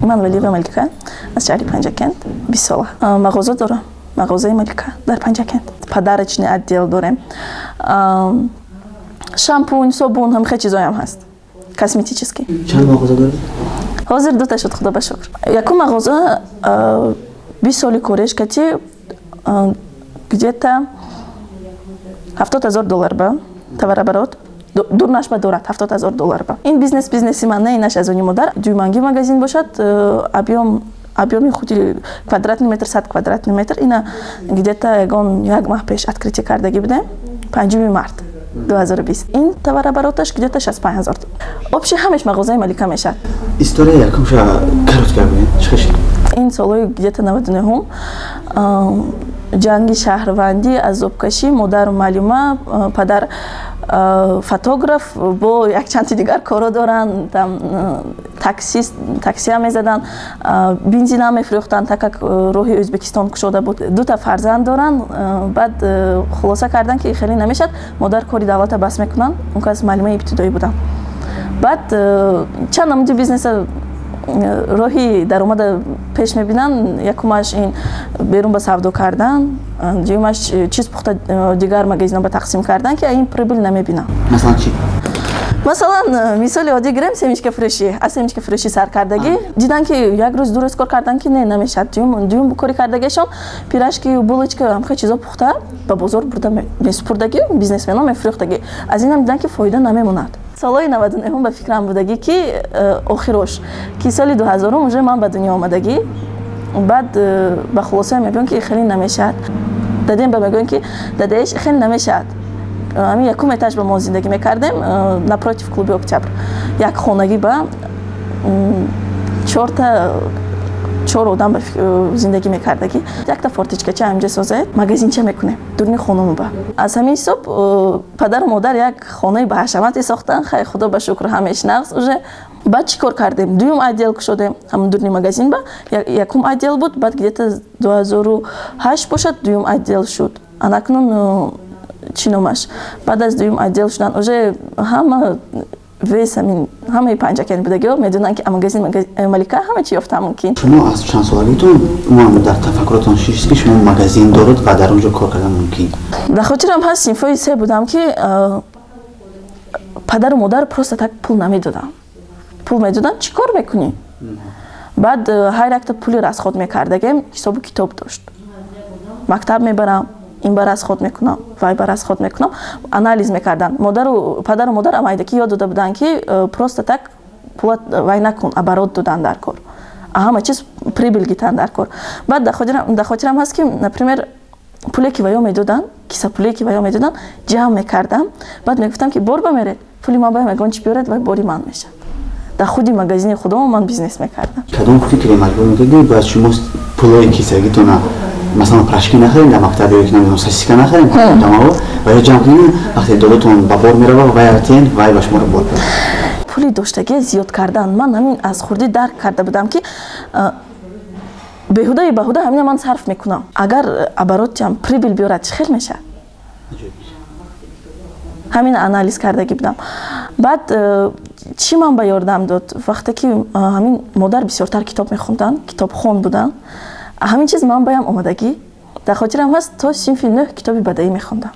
من ولی ملکه از شهر پنجکند 20 ساله مغازه دارم مغازه ملکه در پنجکند پدرچنی ادیل دارم شامپون صابون هم خیلی چیزایی هم هست کسمتیچیسکی چند مغازه داری؟ حاضر 2 تا شد خدا بشکر یکم مغازه 20 سالی کارش کردی где-то $70,000 ба товарооборот дурнаш ба дорад $70,000 ба ин бизнеси ман не инаш аз они модар дюйманги магазин бошад объёми худи квадратный метр 100 квадратный метр ина где-то ягон як маҳ пеш открытие кардаги будем 5 март 2020 ин товарообороташ где-то $65,000 общий ҳамеш мағозаи малика мешад история якумша коротка бинед чихеш ин солои где-то 99 ҷанги шаҳрвандӣ азобкашӣ модару маълума падар фотограф бо якчанди дигар коро доранд таксия мезаданд бензина мефурӯхтанд так как роҳи ӯзбекистон кушода буд 2 та фарзанд доранд баъд хулоса карданд ки хеле намешад модар кори давлата бас мекунанд он кас маълумаи ибтидоӣ буданд баъд чанд намуди бизнеса роҳи даромада пеш мебинанд якумаш ин берун ба савдо кардан дуюмаш чиз пухта дигар магазина ба тақсим кардан ки ин прибил намебинанд масалан чи масалан мисоли оддӣ гирем семечка фурӯшӣ аз семечка фурӯшӣ саркардагӣ дидан ки як рӯз 2 рӯз кор кардан ки не намешад дуюм кори кардагиашон пирашки булочка ҳамхе чизо пухта ба бозор бурда месупурдагӣ бизнесменон мефурӯхтагӣ аз инам дидан ки фоида намемонад солои 99 ба фикрам будагӣ ки охирош ки соли 2000 уже ман ба дунё омадагӣ баъд ба хулоса мегӯям ки хеле намешад дадем ба мегӯям ки дадаеш хеле намешад ҳамин якум этаж ба мо зиндагӣ мекардем напротив клуби октябр як хонагӣ ба 4 одам зиндагӣ мекардагӣ якта фортичкача ҳамҷа созед магазинча мекунем дурни хонумба аз ҳамин ҳисоб падару модар як хонаи баҳашамате сохтанд хай худо ба шукр ҳамеш нағз уже баъд чӣ кор кардем дуюм отдел кушодем ҳамн дурни магазин ба якум отдел буд баъд где-то 2008 бошад дуюм отдел шуд анакнун чӣ номаш баъд аз дуюм отдел шудан уже ҳама вес ҳамин ҳамаи панҷакани будагиҳо медонанд ки магазин малика ҳама чӣ ёфта мумкин шумо аз чанд солагитон умуман дар тафаккуротон чист ки шумо магазин доред ва дар онҷо кор кардан мумкин дар хотирам ҳаст синфҳои се будам ки падару модар просто так пул намедоданд пул медоданд чӣ кор мекунӣ баъд ҳар якта пули расход мекардагем ҳисобу китоб дошт мактаб мебарам ин ба расход мекунам вай ба расход мекунам анализ мекарданд падару модар амайдаки ёд дода буданд ки просто так пула вай накун оборот додан дар кор ҳама чиз прибил гитанд дар кор баъд дар хотирам ҳаст ки например пуле ки ваё медоданд кисапуле ки ваё медоданд ҷамъ мекардам баъд мегуфтам ки бор ба меред пули ман бая мегӯянд чӣ биёред вай бори ман мешад дар худи магазини худом ман бизнес мекардам кадом фикре маҷбур мекардед баъд шумо пулои кисагитона مثلا پرشکی نخریم در مکتبی یا کنیم سیسکا نخریم دامو و یا جمع کنیم وقتی دولتون با بار میره و یارتین وای باش مورد بود پولی داشتگی زیاد کردن من همین از خوردی درک کرده بودم که بهوده همین من صرف میکنم اگر ابراتم پریبیل بیارد چه خیلی میشه همین آنالیز کردگی بودم بعد چی من به یاردم داد وقتی که همین مادر بسیارتر کتاب میخوندن کتاب خوان بودن همین چیز من بایم آمدگی در خاطرم هست تا صنف 9 کتابی بدایی میخوندم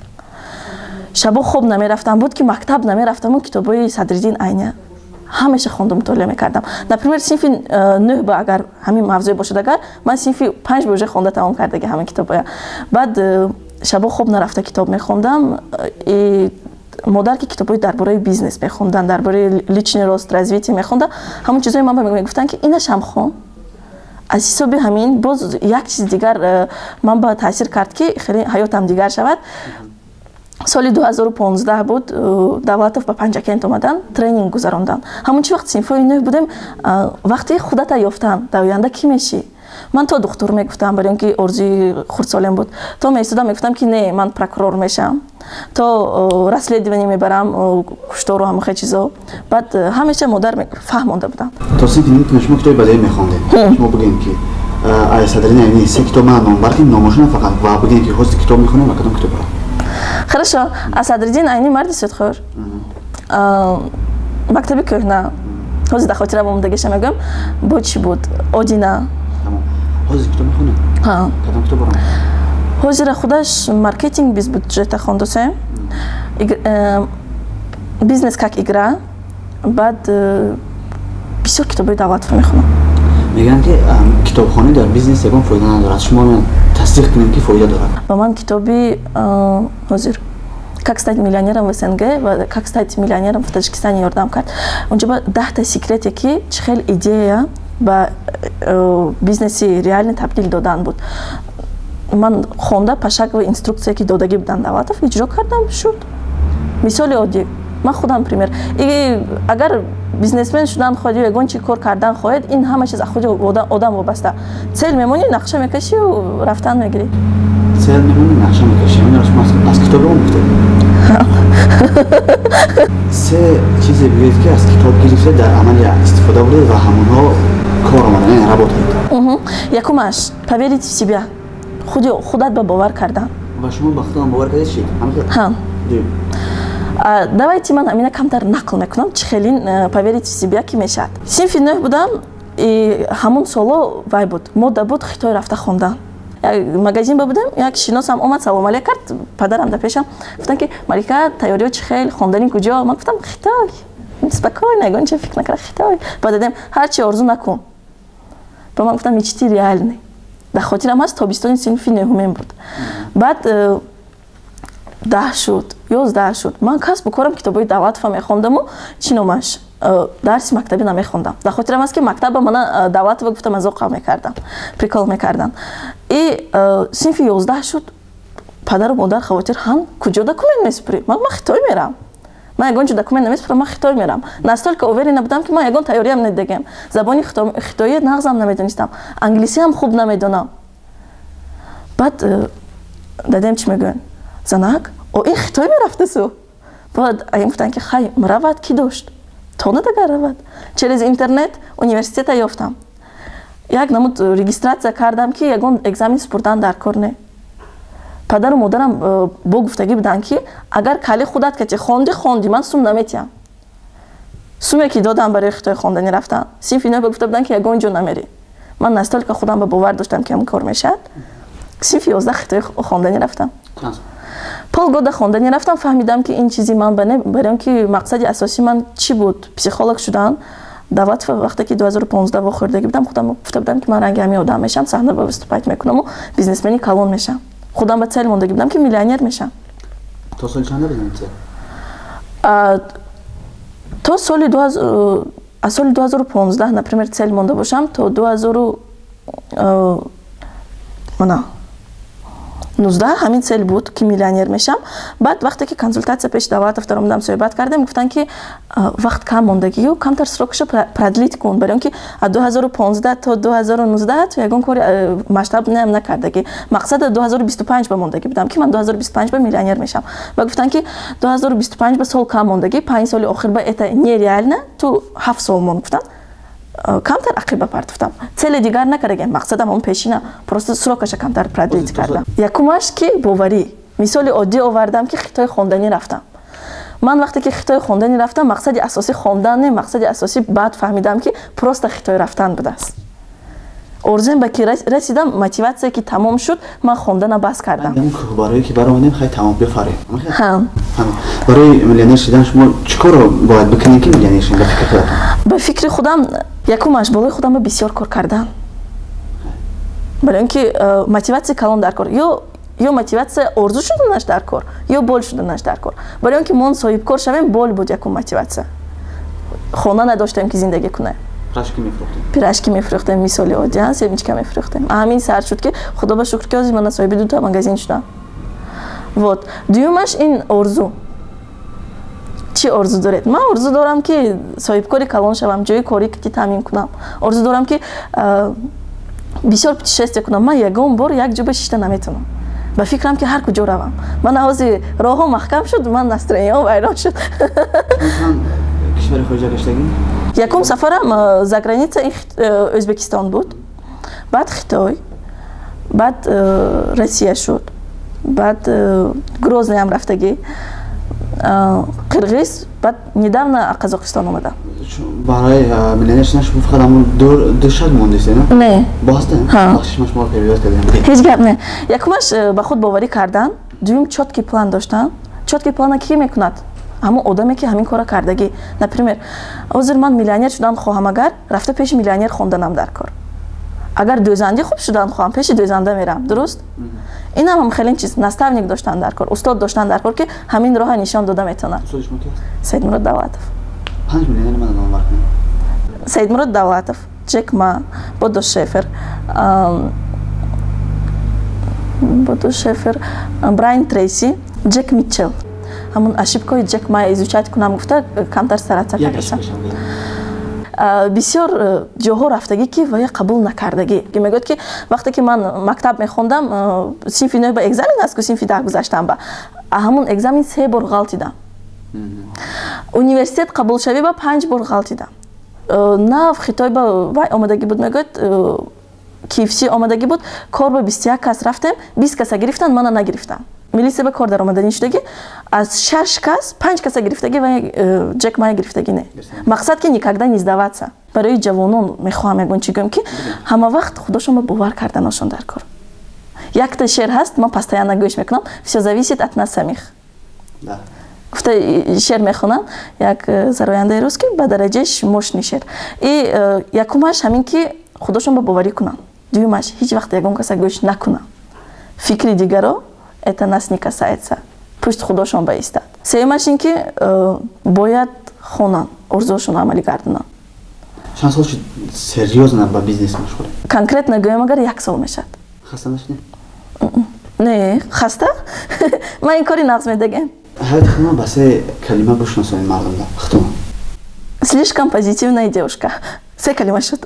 شبا خوب نمیرفتم بود که مکتب نمیرفتم و کتابای صدرالدین عینی همیشه خوندم مطالعه میکردم نپرمیر صنف 9 با اگر همین موضوع باشد اگر من صنف 5 بوجه خونده تمام کردگی همین کتابا بعد شبا خوب نرفته کتاب میخوندم مادر که کتابای درباره بیزنس میخوندن درباره لیچنی راست развитие میخوندن همون چیزای من بهم میگفتن که اینش هم خون از حساب همین باز یک چیز دیگر من با تاثیر کرد که خیلی حیاتم دیگر شود سال 2015 بود دولت با پنجکند اومدن ترینینگ گذراندن همون چی وقت صنفای 9 بودیم وقتی خودت یافتن در آینده کی میشی من تا دکتر میگفتم برای اینکه ارزوی خردسالیم بود تا میستادم میگفتم که نه من پروکورور میشم تا رسلدیونی میبرم کشتار و همه خیلی چیزا بعد همیشه مادر فهمونده بودم تو سینفی شما کتابی بدایی میخونده شما بگین که آیا صدرین یعنی سه کتاب من نامبر ناموشونه فقط و بگین که هست کتاب میخونم و کدوم کتاب را хорошо صدرالدین عینی مرد سودخور مکتبی کهنه ҳозир дар хотирам омадагиша мегӯям бо чӣ буд одина ҳозир китоб мехонем кадом китоб барам ҳозира худаш маркетинг без бюджета хондусем бизнес как игра баъд бисёр китобҳои давлатиро мехонам мегӯянд ки китобхонӣ дар бизнес ягон фоида надорад шумо тасдиқ кунем ки фоида дорад ба ман китоби ҳозир как стать миллионером в СНГ ва как стать миллионером в Таджикистане ёрдам кард унҷо ба 10 секрете ки чӣ хел идея ба бизнеси реально табдил додан буд ман хонда пашаково инструкция ки додагӣ буданд давлатов иҷро кардам шуд мисоли оддӣ ман худам пример агар бизнесмен шудан хоҳед ё ягон чӣ кор кардан хоҳед ин ҳама чиз аз худи одам вобаста цел мемонӣ нақша мекашӣ рафтан мегирӣ цел мемонӣ нақша мекашӣ аз китоб омӯхтед се чизе бигӯед ки аз китоб гирифта дар амалия истифода буред ва ҳамонҳо кор омадан яъне работаед якумаш поверить в себя худат ба бовар кардан ва шумо ба худам бовар кардед чӣ ҳа давайте ман амина камтар нақл мекунам чӣ хелин поверить в себя ки мешавад синфи 9 будам ҳамон соло вай буд модда буд хитой рафта хондан магазин ба будем як шиносам омад салом алейк кард падарам да пешам гуфтан ки малика тайёриё чӣ хел хонданӣ куҷо ман гуфтам хитой спокойно ягон чӣ фикр накард хитой ба дадем ҳар чи орзу накун ба ман гуфтам мечти реальный дар хотирам ҳаст тобистони синфи 9 буд баъд 10 шуд 11 шуд ман касбу корам китобҳои давлатова мехондаму чӣ номаш дарси мактабӣ намехондам дар хотирам аст ки мактаба мана давлатова гуфта мазоқа мекардам прикол мекардан и синфи 11 шуд падару модар хавотир ҳан куҷо документ месупурӣ ман хитой мерам ман ягон ҷо документ намесупурам ман хитой мерам настолько уверена будам ки ман ягон тайёриям недагем забони хитоӣ нағзам намедонистам англисиам хуб намедонам баъд дадем чӣ мегӯянд занак ин хитой мерафтасу баъд аим гуфтанд ки хай маравад ки дошт тона дагар равад через интернет университета ёфтам як намуд регистратсия кардам ки ягон экзамен супурдан дар кор не падару модарам бо гуфтагӣ буданд ки агар кали худат качи хонди ман сум наметиҳам суме ки додам барои хитой хонданӣ рафтан синфи 9 гуфта буданд ки ягон ҷо намери ман настолько худам ба бовар доштам ки ҳамин кор мешавад синфи 11 хитой хонданӣ рафтам полгода хонданӣ рафтам фаҳмидам ки ин чизи ман барои он ки мақсади асосии ман чӣ буд психолог шудан давлатова вақте ки 2015 вохӯрдагӣ будам худам гуфта будам ки ман ранги ҳамин одам мешам саҳна ба выступать мекунаму бизнесмени калон мешам худам ба цел мондагӣ будам ки миллионер мешам то соли чанда будем то соли аз соли 2015 например цел монда бошам то 2019 ҳамин цел буд ки миллионер мешам баъд вақте ки консультация пеши давлатов даромадам соҳбат кардем гуфтанд ки вақт кам мондагию камтар срокашо продлит кун барои он ки аз 2015 то 2019 то ягон кори масштабнеам накардагӣ мақсада 2025 ба мондагӣ будам ки ман 2025 ба миллионер мешам ва гуфтанд ки 2025 ба сол кам мондагӣ 5 соли охир ба это нереально ту 7 сол монд гуфтанд камтар ақиба партуфтам цели дигар накардагем мақсадам он пешина просто срокаша камтар продлит кардам якумаш ки боварӣ мисоли оддӣ овардам ки хитой хонданӣ рафтам ман вақте ки хитой хонданӣ рафтам мақсади асосӣ хондан не мақсади асосӣ баъд фаҳмидам ки просто хитой рафтан будааст орзуем ба ки расидам мотиватсия ки тамом шуд ман хондана бас кардам барои ки баромадем хай тамом бифарем барои миллионер шудан шумо чӣ корро бояд бикунем ки миллионер шудем ба фикри худатон ба фикри худам якумаш болои худам ба бисёр кор кардан барои он ки мотиватсия калон дар кор ё мотиватсия орзу шуданаш дар кор ё бол шуданаш дар кор барои он ки мон соҳибкор шавем бол буд якум мотиватсия хона надоштем ки зиндагӣ кунем пирашки мефрӯхтем мисоли оддӣ аст семечка мефрӯхтем ҳамин сар шуд ки худо ба шукр ки ҳозир ман соҳиби 2 магазин шудам вот дуюмаш ин орзу чӣ орзу доред ман орзу дорам ки соҳибкори калон шавам ҷои кори ки таъмин кунам орзу дорам ки бисёр путешествие кунам ман ягон бор як ҷо ба шишта наметунам ба фикрам ки ҳар куҷо равам ман ҳозир роҳҳо маҳкам шуд ман настроениям вайрон шуд кишвари хориҷа гаштагӣ якум сафарам за граница Ӯзбекистон буд баъд Хитой баъд Россия шуд баъд Грознеям рафтагӣ Қирғиз баъд недавно Қазоқистон омадам برای ملنش نشون فقط همون دو شب موندیسه نه؟ نه باسته؟ بخشش ما پیوست کردیم. هیچ گپ نه. یکمش با خود باوری کردن، دوم چوتکی پلان داشتن. چوتکی پلان کی میکند؟ همون آدمی که همین کارا کردگی. например حاضر من میلیونر شدن خواهم اگر رفته پیش میلیونر خوندنم در کار. اگر دوزنده خوب شدن خواهم پیش دوزنده میرم. درست؟ این هم خیلی چیز نستاونیک داشتن در کار، استاد داشتن در کار که همین راه نشان داده میتونن. سید مراد دولتов. 5 میلیون من نام برکنم. سید مراد دولتов، جک ما، بودو شفر، برایان تریسی، جک میچل. همون اشیبکای جک ما ازوچات کنم گفته کمتر سرعت کردم. بسیار جاها رفتگی که و یا قبول نکردگی که میگوید که وقتی که من مکتب میخوندم صنف 9 با اگزمین است که صنف 10 گذاشتم با همون اگزمین 3 بار غلطیدم. университет قبول شوی با 5 بار غلطیدم. نه خطای با وای آمادگی بود میگوید کیفسی آمادگی بود کار با 21 کس رفتم 20 کس گرفتن من نگرفتم. ملیسه به کار در آمدنی شدگی از 6 کس 5 کس گرفتگی و جک مای گرفتگی نه. مقصد که никогда не сдаваться. برای جوانان میخوام میگم چی گم که همه وقت خودشون باور کردنشون در کار. یک تا شعر هست من постоянно گوش میکنم все зависит от нас самих. گفته شعر میخونم یک زراینده روز که به درجهش مشنی شعر. یکمش همین که خودشون باوری کنن. دومش هیچ وقت یگان کس گوش نکنن. فکر دیگرو это нас не касается. Пусть خودشون بایستد. سومش این که باید خونن ارزوشون عملی کردن. چند سال شد سریوزن با بیزنس مشغوله؟ کنکرت نگویم اگر 1 سال میشد. خسته نشدی؟ نه خسته؟ من این کاری نقص میدگم. حالت خودم بسه کلمه بشناسون مردم دا. ختم. Слишком позитивная девушка. 3 کلمه شد.